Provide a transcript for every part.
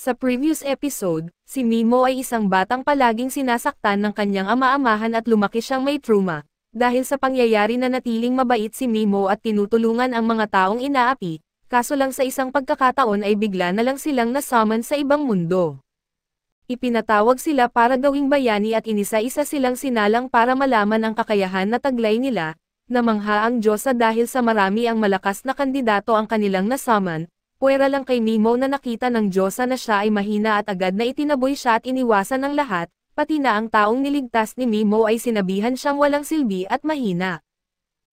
Sa previous episode, si Mimo ay isang batang palaging sinasaktan ng kanyang ama-amahan at lumaki siyang may trauma. Dahil sa pangyayari na natiling mabait si Mimo at tinutulungan ang mga taong inaapi, kaso lang sa isang pagkakataon ay bigla na lang silang nasummon sa ibang mundo. Ipinatawag sila para gawing bayani at inisa-isa silang sinalang para malaman ang kakayahan na taglay nila. Namangha ang Diyosa dahil sa marami ang malakas na kandidato ang kanilang nasummon. Puwera lang kay Mimo na nakita ng Diyosa na siya ay mahina at agad na itinaboy siya at iniwasan ng lahat, pati na ang taong niligtas ni Mimo ay sinabihan siyang walang silbi at mahina.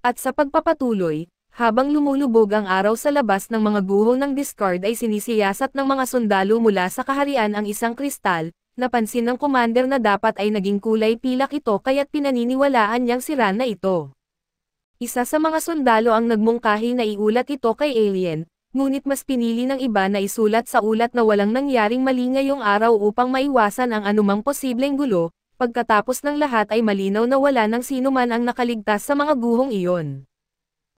At sa pagpapatuloy, habang lumulubog ang araw sa labas ng mga guho ng discard ay sinisiyasat ng mga sundalo mula sa kaharian ang isang kristal, napansin ng commander na dapat ay naging kulay pilak ito kaya't pinaniniwalaan niyang sira na ito. Isa sa mga sundalo ang nagmungkahi na iulat ito kay alien, ngunit mas pinili ng iba na isulat sa ulat na walang nangyaring mali ngayong araw upang maiwasan ang anumang posibleng gulo, pagkatapos ng lahat ay malinaw na wala ng sinuman ang nakaligtas sa mga guhong iyon.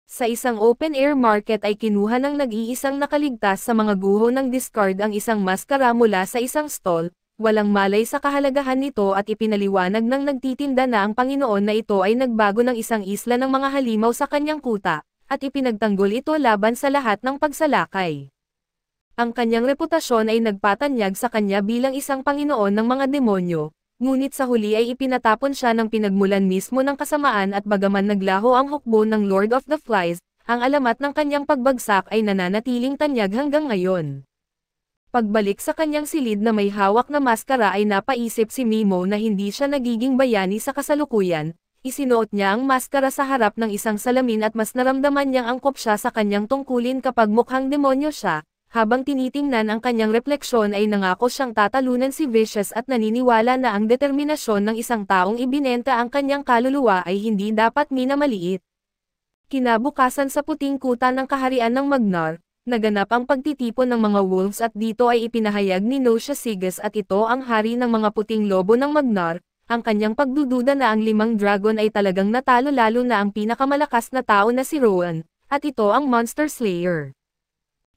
Sa isang open-air market ay kinuha ng nag-iisang nakaligtas sa mga guho ng discard ang isang maskara mula sa isang stall, walang malay sa kahalagahan nito at ipinaliwanag ng nagtitinda na ang Panginoon na ito ay nagbago ng isang isla ng mga halimaw sa kanyang kuta, at ipinagtanggol ito laban sa lahat ng pagsalakay. Ang kanyang reputasyon ay nagpatanyag sa kanya bilang isang Panginoon ng mga demonyo, ngunit sa huli ay ipinatapon siya ng pinagmulan mismo ng kasamaan at bagaman naglaho ang hukbo ng Lord of the Flies, ang alamat ng kanyang pagbagsak ay nananatiling tanyag hanggang ngayon. Pagbalik sa kanyang silid na may hawak na maskara ay napaisip si Mimo na hindi siya nagiging bayani sa kasalukuyan, isinuot niya ang maskara sa harap ng isang salamin at mas naramdaman niyang angkop siya sa kanyang tungkulin kapag mukhang demonyo siya. Habang tinitingnan ang kanyang refleksyon ay nangako siyang tatalunan si Vicious at naniniwala na ang determinasyon ng isang taong ibinenta ang kanyang kaluluwa ay hindi dapat minamaliit. Kinabukasan sa puting kuta ng kaharian ng Magnar, naganap ang pagtitipon ng mga wolves at dito ay ipinahayag ni Nosha Sigas at ito ang hari ng mga puting lobo ng Magnar, ang kanyang pagdududa na ang 5 dragon ay talagang natalo lalo na ang pinakamalakas na tao na si Rowan, at ito ang Monster Slayer.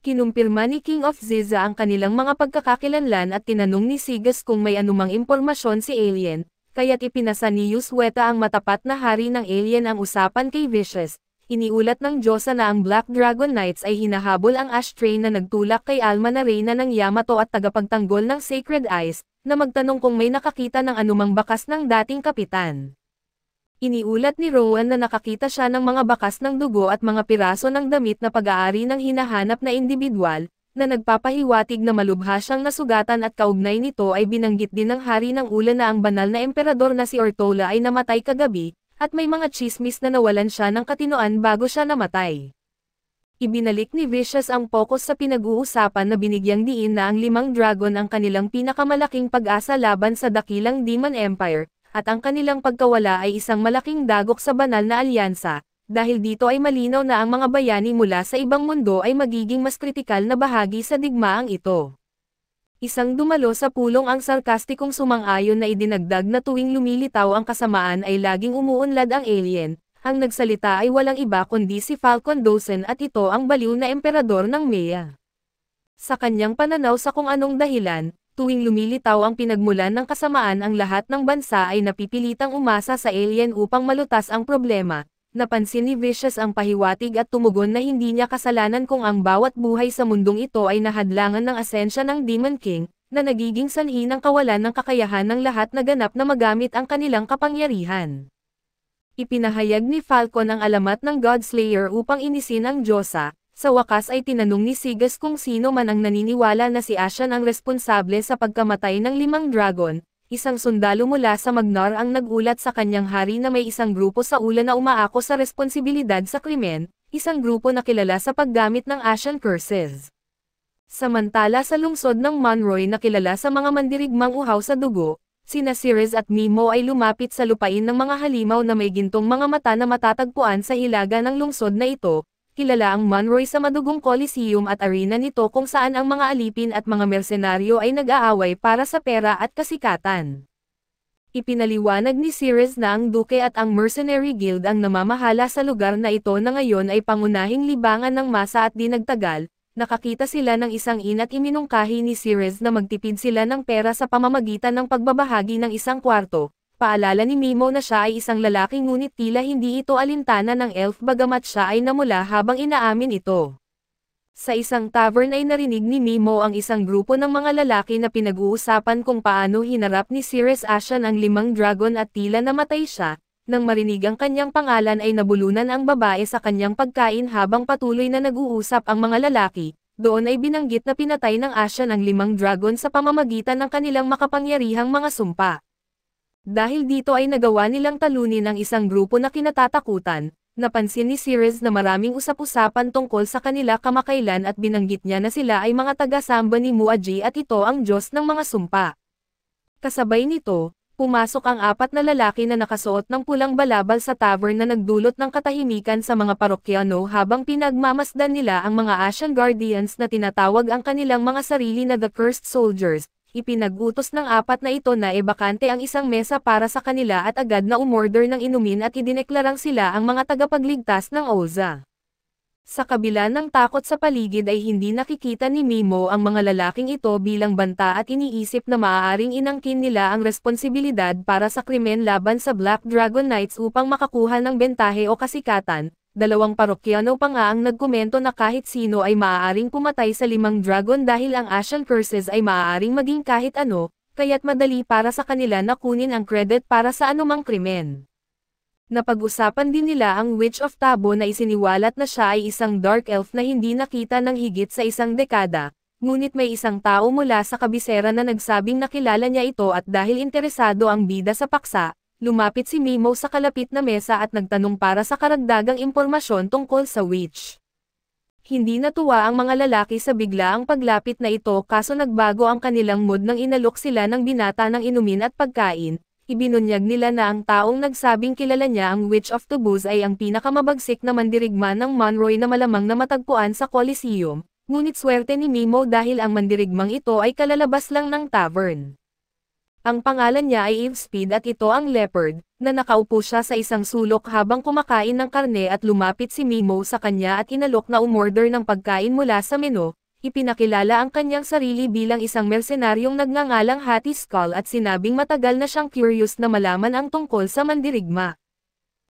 Kinumpirma ni King of Ziza ang kanilang mga pagkakakilanlan at tinanong ni Sigas kung may anumang impormasyon si Alien, kaya't ipinasa ni Yusweta ang matapat na hari ng Alien ang usapan kay Vicious. Iniulat ng Diyosa na ang Black Dragon Knights ay hinahabol ang Ashtray na nagtulak kay Alma na reyna ng Yamato at tagapagtanggol ng Sacred Eyes, na magtanong kung may nakakita ng anumang bakas ng dating kapitan. Iniulat ni Rowan na nakakita siya ng mga bakas ng dugo at mga piraso ng damit na pag-aari ng hinahanap na individual, na nagpapahiwatig na malubha siyang nasugatan at kaugnay nito ay binanggit din ng hari ng ulan na ang banal na emperador na si Ortola ay namatay kagabi, at may mga chismis na nawalan siya ng katinoan bago siya namatay. Ibinalik ni Vicious ang focus sa pinag-uusapan na binigyang diin na ang 5 dragon ang kanilang pinakamalaking pag-asa laban sa dakilang Demon Empire, at ang kanilang pagkawala ay isang malaking dagok sa banal na alyansa, dahil dito ay malinaw na ang mga bayani mula sa ibang mundo ay magiging mas kritikal na bahagi sa digmaang ito. Isang dumalo sa pulong ang sarkastikong sumang-ayon na idinagdag na tuwing lumilitaw ang kasamaan ay laging umuunlad ang alien. Ang nagsalita ay walang iba kundi si Falcon Dawson at ito ang baliw na emperador ng Mea. Sa kanyang pananaw sa kung anong dahilan, tuwing lumilitaw ang pinagmulan ng kasamaan ang lahat ng bansa ay napipilitang umasa sa alien upang malutas ang problema. Napansin ni Vicious ang pahiwatig at tumugon na hindi niya kasalanan kung ang bawat buhay sa mundong ito ay nahadlangan ng asensya ng Demon King, na nagiging sanhi ng kawalan ng kakayahan ng lahat na ganap na magamit ang kanilang kapangyarihan. Ipinahayag ni Falcon ang alamat ng Godslayer upang inisin ang Diyosa. Sa wakas ay tinanong ni Sigas kung sino man ang naniniwala na si Ashan ang responsable sa pagkamatay ng 5 dragon. Isang sundalo mula sa Magnar ang nagulat sa kanyang hari na may isang grupo sa ulan na umaako sa responsibilidad sa krimen, isang grupo na kilala sa paggamit ng Ashan Curses. Samantala sa lungsod ng Monroy na kilala sa mga mandirigmang uhaw sa dugo, sina Ceres at Mimo ay lumapit sa lupain ng mga halimaw na may gintong mga mata na matatagpuan sa hilaga ng lungsod na ito. Kilala ang Monroy sa madugong Coliseum at arena nito kung saan ang mga alipin at mga mersenaryo ay nag-aaway para sa pera at kasikatan. Ipinaliwanag ni Ceres na ang Duke at ang Mercenary Guild ang namamahala sa lugar na ito na ngayon ay pangunahing libangan ng masa at di nagtagal, nakakita sila ng isang inn at iminungkahi ni Ceres na magtipid sila ng pera sa pamamagitan ng pagbabahagi ng isang kwarto. Paalala ni Mimo na siya ay isang lalaki ngunit tila hindi ito alintana ng elf bagamat siya ay namula habang inaamin ito. Sa isang tavern ay narinig ni Mimo ang isang grupo ng mga lalaki na pinag-uusapan kung paano hinarap ni Ceres Ashan ang 5 dragon at tila namatay siya. Nang marinig ang kanyang pangalan ay nabulunan ang babae sa kanyang pagkain habang patuloy na nag-uusap ang mga lalaki. Doon ay binanggit na pinatay ng Ashan ang 5 dragon sa pamamagitan ng kanilang makapangyarihang mga sumpa. Dahil dito ay nagawa nilang talunin ang isang grupo na kinatatakutan. Napansin ni Ceres na maraming usap-usapan tungkol sa kanila kamakailan at binanggit niya na sila ay mga taga-samba ni Muaji at ito ang Diyos ng mga sumpa. Kasabay nito, pumasok ang 4 na lalaki na nakasuot ng pulang balabal sa tavern na nagdulot ng katahimikan sa mga parokyano habang pinagmamasdan nila ang mga Ashan Guardians na tinatawag ang kanilang mga sarili na The Cursed Soldiers. Ipinag-utos ng 4 na ito na ibakante ang isang mesa para sa kanila at agad na umorder ng inumin at idineklarang sila ang mga tagapagligtas ng Olza. Sa kabila ng takot sa paligid ay hindi nakikita ni Mimo ang mga lalaking ito bilang banta at iniisip na maaaring inangkin nila ang responsibilidad para sa krimen laban sa Black Dragon Knights upang makakuha ng bentahe o kasikatan. 2 parokyano pa nga ang nagkomento na kahit sino ay maaaring pumatay sa 5 dragon dahil ang Ashan Curses ay maaaring maging kahit ano, kaya't madali para sa kanila na kunin ang credit para sa anumang krimen. Napag-usapan din nila ang Witch of Tabo na isiniwalat na siya ay isang dark elf na hindi nakita ng higit sa 1 dekada, ngunit may isang tao mula sa kabisera na nagsabing nakilala niya ito at dahil interesado ang bida sa paksa, lumapit si Mimo sa kalapit na mesa at nagtanong para sa karagdagang impormasyon tungkol sa witch. Hindi natuwa ang mga lalaki sa biglaang paglapit na ito kaso nagbago ang kanilang mood nang inalok sila ng binata ng inumin at pagkain. Ibinunyag nila na ang taong nagsabing kilala niya ang Witch of Tubuz ay ang pinakamabagsik na mandirigma ng Monroy na malamang na matagpuan sa Coliseum, ngunit swerte ni Mimo dahil ang mandirigmang ito ay kalalabas lang ng tavern. Ang pangalan niya ay Eve Speed at ito ang leopard, na nakaupo siya sa isang sulok habang kumakain ng karne at lumapit si Mimo sa kanya at inalok na umorder ng pagkain mula sa menu. Ipinakilala ang kanyang sarili bilang isang mersenaryong nagngangalang Hattie Skull at sinabing matagal na siyang curious na malaman ang tungkol sa mandirigma.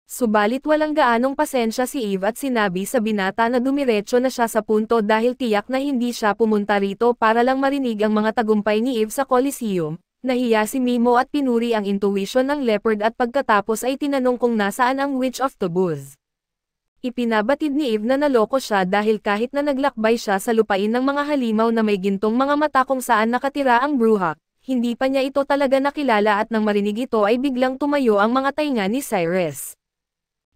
Subalit walang gaanong pasensya si Eve at sinabi sa binata na dumiretso na siya sa punto dahil tiyak na hindi siya pumunta rito para lang marinig ang mga tagumpay ni Eve sa Coliseum. Nahiya si Mimo at pinuri ang intuition ng leopard at pagkatapos ay tinanong kung nasaan ang Witch of Tubuz. Ipinabatid ni Eve na naloko siya dahil kahit na naglakbay siya sa lupain ng mga halimaw na may gintong mga mata kung saan nakatira ang bruha, hindi pa niya ito talaga nakilala at nang marinig ito ay biglang tumayo ang mga tainga ni Cyrus.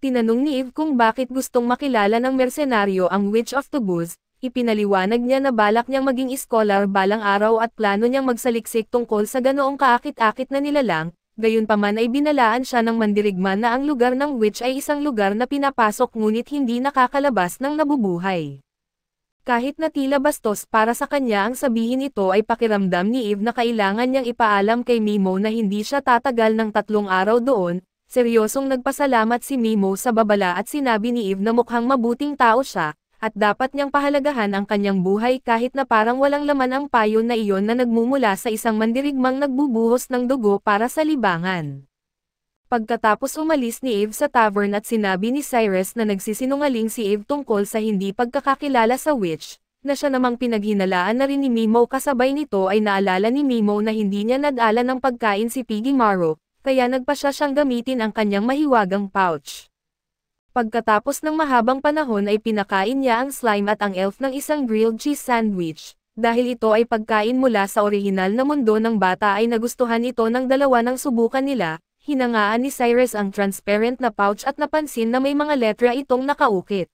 Tinanong ni Eve kung bakit gustong makilala ng mersenaryo ang Witch of Tubuz. Ipinaliwanag niya na balak niyang maging scholar balang araw at plano niyang magsaliksik tungkol sa ganoong kaakit-akit na nilalang, gayunpaman ay binalaan siya ng mandirigma na ang lugar ng witch ay isang lugar na pinapasok ngunit hindi nakakalabas ng nabubuhay. Kahit na tila bastos para sa kanya ang sabihin ito ay pakiramdam ni Eve na kailangan niyang ipaalam kay Mimo na hindi siya tatagal ng 3 araw doon. Seryosong nagpasalamat si Mimo sa babala at sinabi ni Eve na mukhang mabuting tao siya, at dapat niyang pahalagahan ang kanyang buhay kahit na parang walang laman ang payo na iyon na nagmumula sa isang mandirigmang nagbubuhos ng dugo para sa libangan. Pagkatapos umalis ni Eve sa tavern at sinabi ni Cyrus na nagsisinungaling si Eve tungkol sa hindi pagkakakilala sa witch, na siya namang pinaghinalaan na rin ni Mimo kasabay nito ay naalala ni Mimo na hindi niya nadala ng pagkain si Piggy Marrow, kaya nagpa siyang gamitin ang kanyang mahiwagang pouch. Pagkatapos ng mahabang panahon ay pinakain niya ang slime at ang elf ng isang grilled cheese sandwich. Dahil ito ay pagkain mula sa orihinal na mundo ng bata ay nagustuhan ito ng dalawa nang subukan nila. Hinangaan ni Cyrus ang transparent na pouch at napansin na may mga letra itong nakaukit.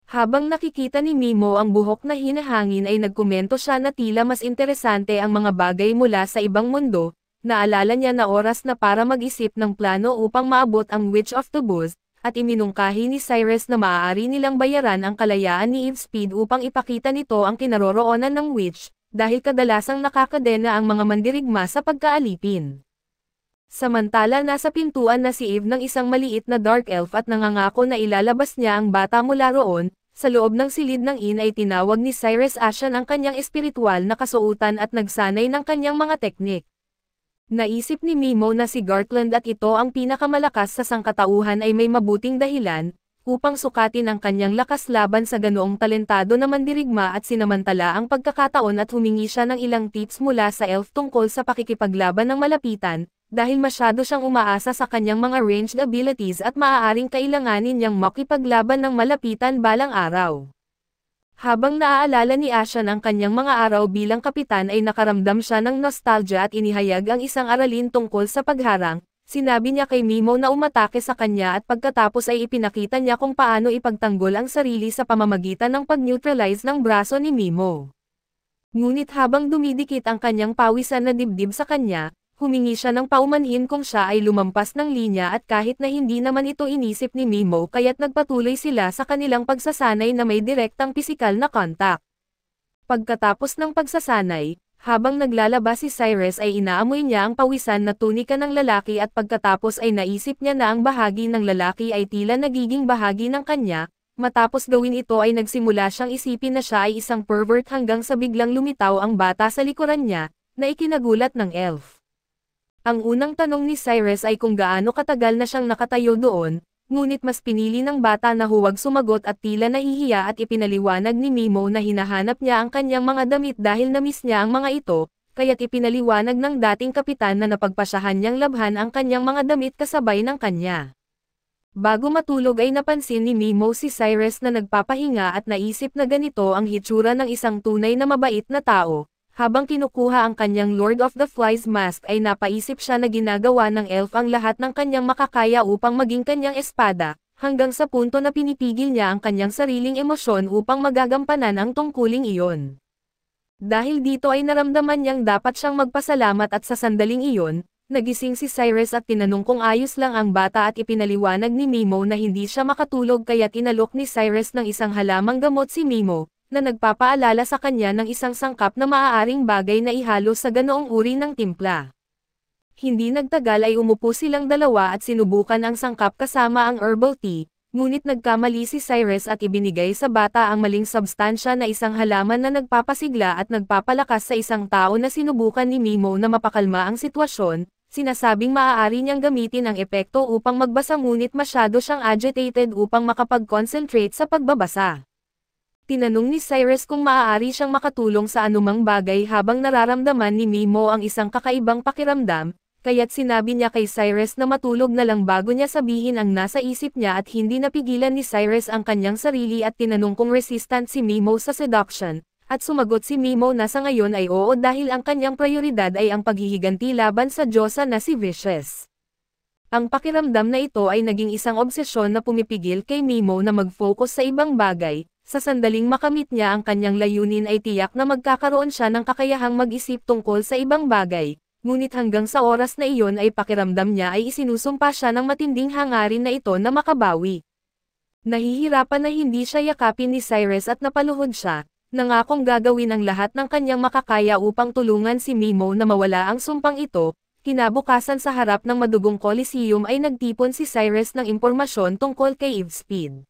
Habang nakikita ni Mimo ang buhok na hinahangin ay nagkomento siya na tila mas interesante ang mga bagay mula sa ibang mundo. Naalala niya na oras na para mag-isip ng plano upang maabot ang Witch of Tubuz. At iminungkahi ni Cyrus na maaari nilang bayaran ang kalayaan ni Eve Speed upang ipakita nito ang kinaroroonan ng witch, dahil kadalasang nakakadena ang mga mandirigma sa pagkaalipin. Samantala nasa pintuan na si Eve ng isang maliit na dark elf at nangangako na ilalabas niya ang bata mula roon, sa loob ng silid ng inn ay tinawag ni Cyrus Ashan ang kanyang espiritual na kasuotan at nagsanay ng kanyang mga teknik. Naisip ni Mimo na si Gartland at ito ang pinakamalakas sa sangkatauhan ay may mabuting dahilan, upang sukatin ang kanyang lakas laban sa ganoong talentado na mandirigma at sinamantala ang pagkakataon at humingi siya ng ilang tips mula sa elf tungkol sa pakikipaglaban ng malapitan, dahil masyado siyang umaasa sa kanyang mga ranged abilities at maaaring kailanganin niyang makipaglaban ng malapitan balang araw. Habang naaalala ni Ashan ang kanyang mga araw bilang kapitan ay nakaramdam siya ng nostalgia at inihayag ang isang aralin tungkol sa pagharang. Sinabi niya kay Mimo na umatake sa kanya at pagkatapos ay ipinakita niya kung paano ipagtanggol ang sarili sa pamamagitan ng pag-neutralize ng braso ni Mimo. Ngunit habang dumidikit ang kanyang pawisan na dibdib sa kanya, humingi siya ng paumanhin kung siya ay lumampas ng linya at kahit na hindi naman ito inisip ni Mimo kaya't nagpatuloy sila sa kanilang pagsasanay na may direktang pisikal na kontak. Pagkatapos ng pagsasanay, habang naglalabas si Cyrus ay inaamoy niya ang pawisan na tunika ng lalaki at pagkatapos ay naisip niya na ang bahagi ng lalaki ay tila nagiging bahagi ng kanya, matapos gawin ito ay nagsimula siyang isipin na siya ay isang pervert hanggang sa biglang lumitaw ang bata sa likuran niya, na ikinagulat ng elf. Ang unang tanong ni Cyrus ay kung gaano katagal na siyang nakatayo doon, ngunit mas pinili ng bata na huwag sumagot at tila nahihiya at ipinaliwanag ni Mimo na hinahanap niya ang kanyang mga damit dahil namiss niya ang mga ito, kaya't ipinaliwanag ng dating kapitan na napagpasyahan niyang labhan ang kanyang mga damit kasabay ng kanya. Bago matulog ay napansin ni Mimo si Cyrus na nagpapahinga at naisip na ganito ang hitsura ng isang tunay na mabait na tao. Habang kinukuha ang kanyang Lord of the Flies mask ay napaisip siya na ginagawa ng elf ang lahat ng kanyang makakaya upang maging kanyang espada, hanggang sa punto na pinipigil niya ang kanyang sariling emosyon upang magagampanan ang tungkuling iyon. Dahil dito ay naramdaman niyang dapat siyang magpasalamat at sa sandaling iyon, nagising si Cyrus at tinanong kung ayos lang ang bata at ipinaliwanag ni Mimo na hindi siya makatulog kaya't inalok ni Cyrus ng isang halamang gamot si Mimo, na nagpapaalala sa kanya ng isang sangkap na maaaring bagay na ihalo sa ganoong uri ng timpla. Hindi nagtagal ay umupo silang dalawa at sinubukan ang sangkap kasama ang herbal tea, ngunit nagkamali si Cyrus at ibinigay sa bata ang maling substansya na isang halaman na nagpapasigla at nagpapalakas sa isang tao na sinubukan ni Mimo na mapakalma ang sitwasyon, sinasabing maaari niyang gamitin ang epekto upang magbasa ngunit masyado siyang agitated upang makapag-concentrate sa pagbabasa. Tinanong ni Cyrus kung maaari siyang makatulong sa anumang bagay habang nararamdaman ni Mimo ang isang kakaibang pakiramdam, kaya't sinabi niya kay Cyrus na matulog na lang bago niya sabihin ang nasa isip niya at hindi napigilan ni Cyrus ang kanyang sarili at tinanong kung resistant si Mimo sa seduction, at sumagot si Mimo na sa ngayon ay oo dahil ang kanyang prioridad ay ang paghihiganti laban sa Diyosa na si Vicious. Ang pakiramdam na ito ay naging isang obsesyon na pumipigil kay Mimo na mag-focus sa ibang bagay. Sa sandaling makamit niya ang kanyang layunin ay tiyak na magkakaroon siya ng kakayahang mag-isip tungkol sa ibang bagay, ngunit hanggang sa oras na iyon ay pakiramdam niya ay isinusumpa siya ng matinding hangarin na ito na makabawi. Nahihirapan na hindi siya yakapin ni Cyrus at napaluhod siya, nangakong gagawin ang lahat ng kanyang makakaya upang tulungan si Mimo na mawala ang sumpang ito. Kinabukasan sa harap ng madugong Coliseum ay nagtipon si Cyrus ng impormasyon tungkol kay Evespeed.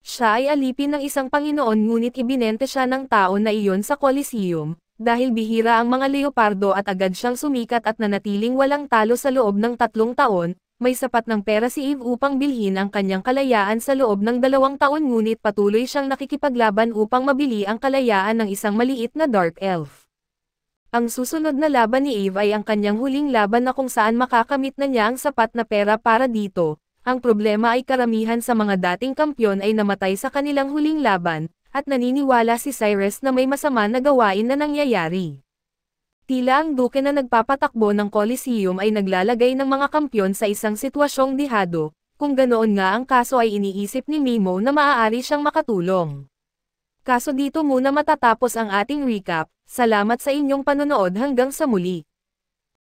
Siya ay alipin ng isang Panginoon ngunit ibinente siya ng tao na iyon sa Coliseum, dahil bihira ang mga leopardo at agad siyang sumikat at nanatiling walang talo sa loob ng 3 taon, may sapat ng pera si Eve upang bilhin ang kanyang kalayaan sa loob ng 2 taon ngunit patuloy siyang nakikipaglaban upang mabili ang kalayaan ng isang maliit na dark elf. Ang susunod na laban ni Eve ay ang kanyang huling laban na kung saan makakamit na niya ang sapat na pera para dito. Ang problema ay karamihan sa mga dating kampyon ay namatay sa kanilang huling laban, at naniniwala si Cyrus na may masama na gawain na nangyayari. Tila ang duke na nagpapatakbo ng Coliseum ay naglalagay ng mga kampyon sa isang sitwasyong dihado, kung ganoon nga ang kaso ay iniisip ni Mimo na maaari siyang makatulong. Kaso dito muna matatapos ang ating recap, salamat sa inyong panonood hanggang sa muli.